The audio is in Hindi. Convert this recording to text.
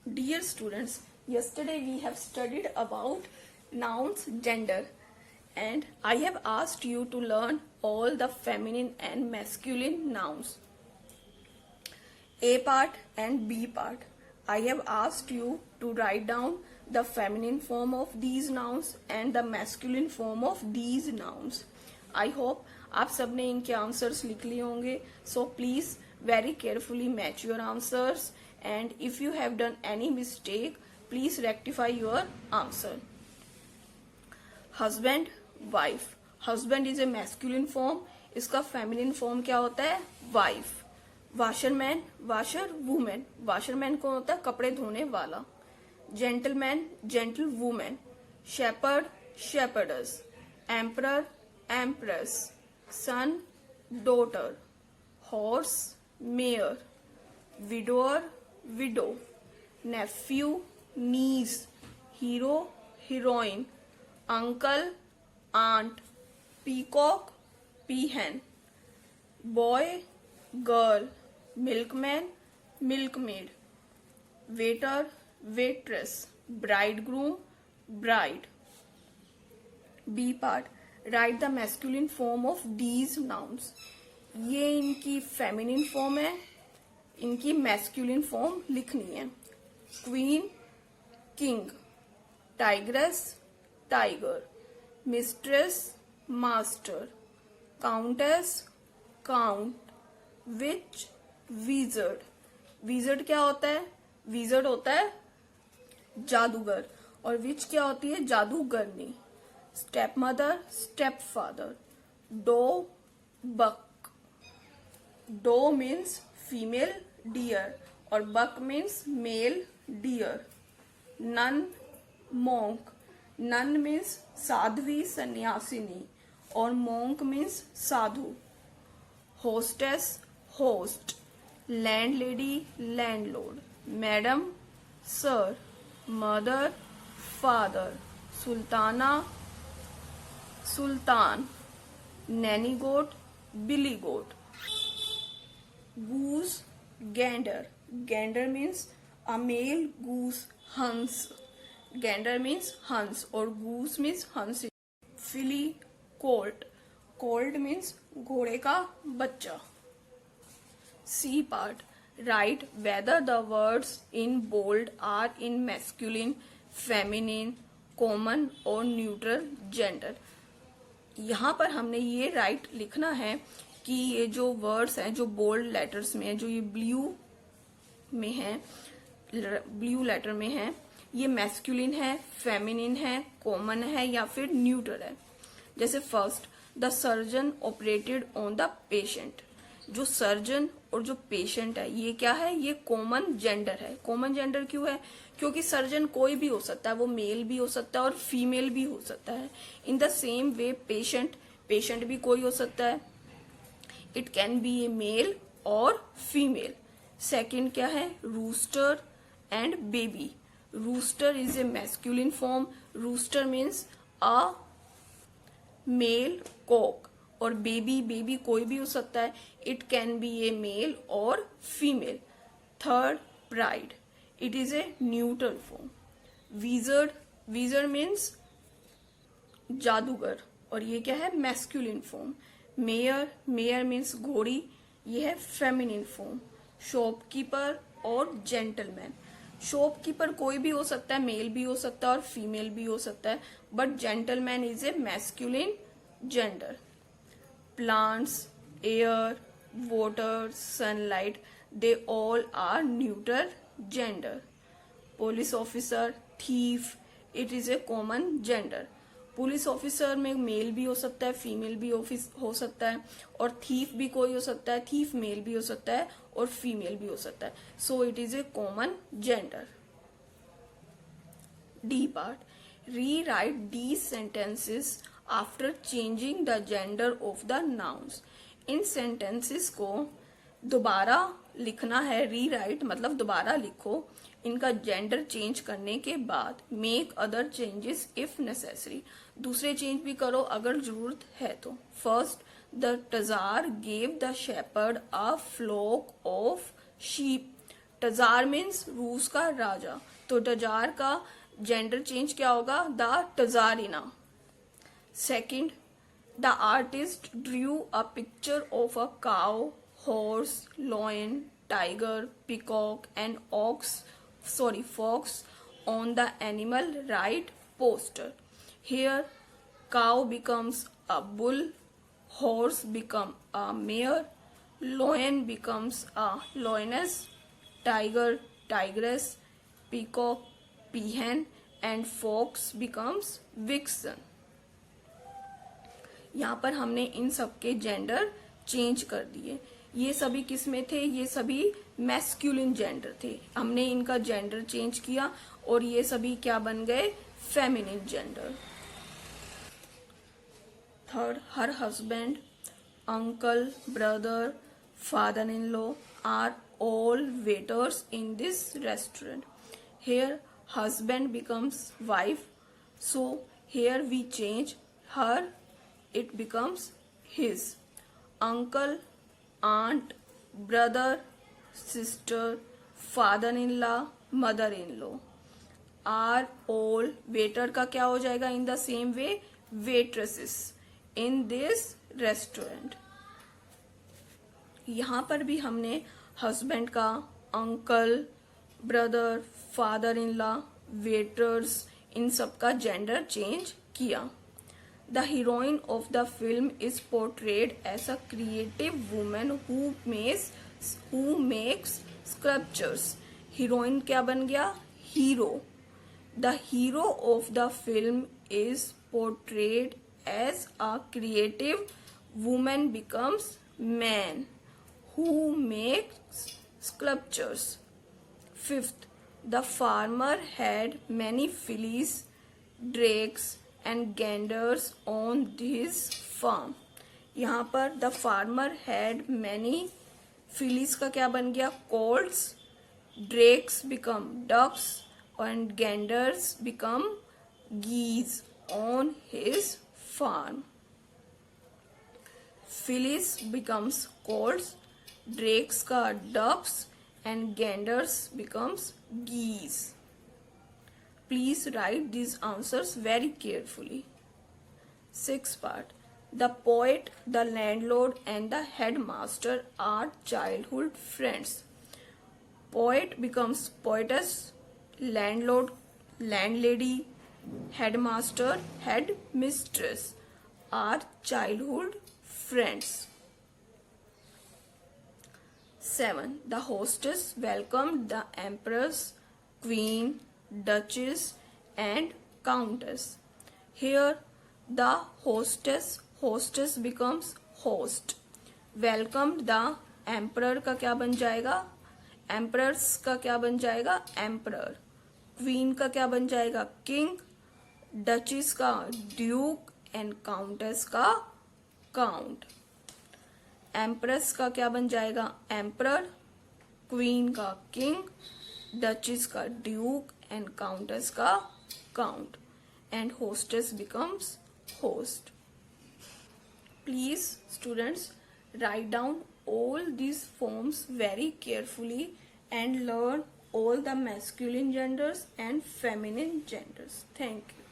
Dear students, yesterday we have studied about nouns gender and I have asked you to learn all the feminine and masculine nouns. A part and B part. I have asked you to write down the feminine form of these nouns and the masculine form of these nouns. I hope आप सबने इनके आंसर्स लिख लिए होंगे. So please very carefully match your answers. And if you have done any mistake, please rectify your answer. Husband, wife. Husband is a masculine form. इसका feminine form क्या होता है? Wife. Washerman, washer, woman. Washerman कौन होता है? कपड़े धोने वाला. Gentleman, gentlewoman. Shepherd, shepherdess. Emperor, empress. Son, daughter. Horse, mare. Widower, widow. Nephew, niece. Hero, heroine. Uncle, aunt. Peacock, peahen. Boy, girl. Milkman, milkmaid. Waiter, waitress. Bridegroom, bride. B part. Write the masculine form of these nouns. ये इनकी फेमिनिन फॉर्म है, इनकी मैस्कुलिन फॉर्म लिखनी है. Queen, king. Tigress, tiger. Mistress, master. Countess, count. Witch, wizard. Wizard क्या होता है? विजर्ड होता है जादूगर. और विच क्या होती है? जादूगरनी. Step mother, step father. Doe, buck. Doe means female deer और buck means male deer. Nun, monk. Nun means साध्वी सन्यासिनी और मोंक मीन्स साधु. Hostess, host. Landlady, landlord. Madam, sir. Mother, father. Sultana, sultan. Nanny goat, billy goat. Goose, gander. Gander means a male goose, hens. Gander means hens or goose means hens. Filly, colt. Colt means घोड़े का बच्चा. C part. Write whether the words in bold are in masculine, feminine, common or neutral gender. यहाँ पर हमने ये राइट लिखना है कि ये जो वर्ड्स हैं जो बोल्ड लेटर्स में है, जो ये ब्लू में है, ब्लू लेटर में है, ये मैस्कुलिन है, फेमिनिन है, कॉमन है या फिर न्यूट्रल है. जैसे first, the surgeon operated on the patient. जो सर्जन और जो पेशेंट है ये क्या है? ये कॉमन जेंडर है. कॉमन जेंडर क्यों है? क्योंकि सर्जन कोई भी हो सकता है, वो मेल भी हो सकता है और फीमेल भी हो सकता है. In the same way patient, patient भी कोई हो सकता है. It can be a male और फीमेल. सेकेंड क्या है? Rooster and baby. Rooster is a masculine form. Rooster means a male cock और बेबी, बेबी कोई भी हो सकता है. It can be a male और female. Third, pride. It is a neutral form. Wizard, wizard means जादूगर और ये क्या है? Masculine form. Mayor, mayor means घोड़ी, ये है फेमिनिन फॉर्म. शॉपकीपर और जेंटलमैन. शॉपकीपर कोई भी हो सकता है, मेल भी हो सकता है और फीमेल भी हो सकता है, but gentleman is a masculine gender. Plants, air, water, sunlight, they all are neutral gender. Police officer, thief, it is a common gender. Police officer में मेल भी हो सकता है, फीमेल भी हो सकता है और थीफ भी कोई हो सकता है. थीफ मेल भी हो सकता है और फीमेल भी हो सकता है. So it is a common gender. D part. Rewrite these sentences after changing the gender of the nouns. In sentences को दोबारा लिखना है. रीराइट मतलब दोबारा लिखो इनका जेंडर चेंज करने के बाद. Make other changes if necessary. दूसरे चेंज भी करो अगर जरूरत है तो. First, the tsar gave the shepherd a flock of sheep. Tsar means रूस का राजा, तो टजार का जेंडर चेंज क्या होगा? The tsarina. Second, the artist drew a picture of a cow, horse, lion, tiger, peacock and fox on the animal right poster. Here cow becomes a bull, horse become a mare, lion becomes a lioness, tiger tigress, peacock peahen and fox becomes vixen. यहाँ पर हमने इन सब के जेंडर चेंज कर दिए. ये सभी किस में थे? ये सभी मैस्कुलिन जेंडर थे. हमने इनका जेंडर चेंज किया और ये सभी क्या बन गए? Feminine gender. Third, her husband, uncle, brother, father in law are all waiters in this restaurant. Here husband becomes wife, so here we change her, it becomes his. Uncle, aunt, brother, sister, father-in-law, mother-in-law are all waiter का क्या हो जाएगा? in the same way waitresses in this restaurant. यहाँ पर भी हमने हस्बैंड का, uncle, brother, father in law, waiters, इन सब का जेंडर चेंज किया. The heroine of the film is portrayed as a creative women who makes sculptures. Heroine क्या बन गया? Hero. The hero of the film is portrayed as a creative women becomes man who makes sculptures. Fifth, the farmer had many fillies, drakes and ganders on his farm. यहाँ पर the farmer had many fillies का क्या बन गया? colts, drakes become ducks and ganders become geese on his farm. Fillies becomes colts, drakes का ducks and ganders becomes geese. Please write these answers very carefully. Sixth part. The poet, the landlord and the headmaster are childhood friends. Poet becomes poetess, landlord landlady, headmaster headmistress are childhood friends. 7. The hostess welcomed the empress, queen, duchess and countess. Here the hostess becomes host. Welcomed the emperor का क्या बन जाएगा? empress का क्या बन जाएगा? emperor. queen का क्या बन जाएगा? king. duchess का duke and countess का count. एम्प्रेस का क्या बन जाएगा? एम्परर. क्वीन का किंग, डचेस का ड्यूक एंड काउंटेस का count. And hostess becomes host. Please students write down all these forms very carefully and learn all the masculine genders and feminine genders. Thank you.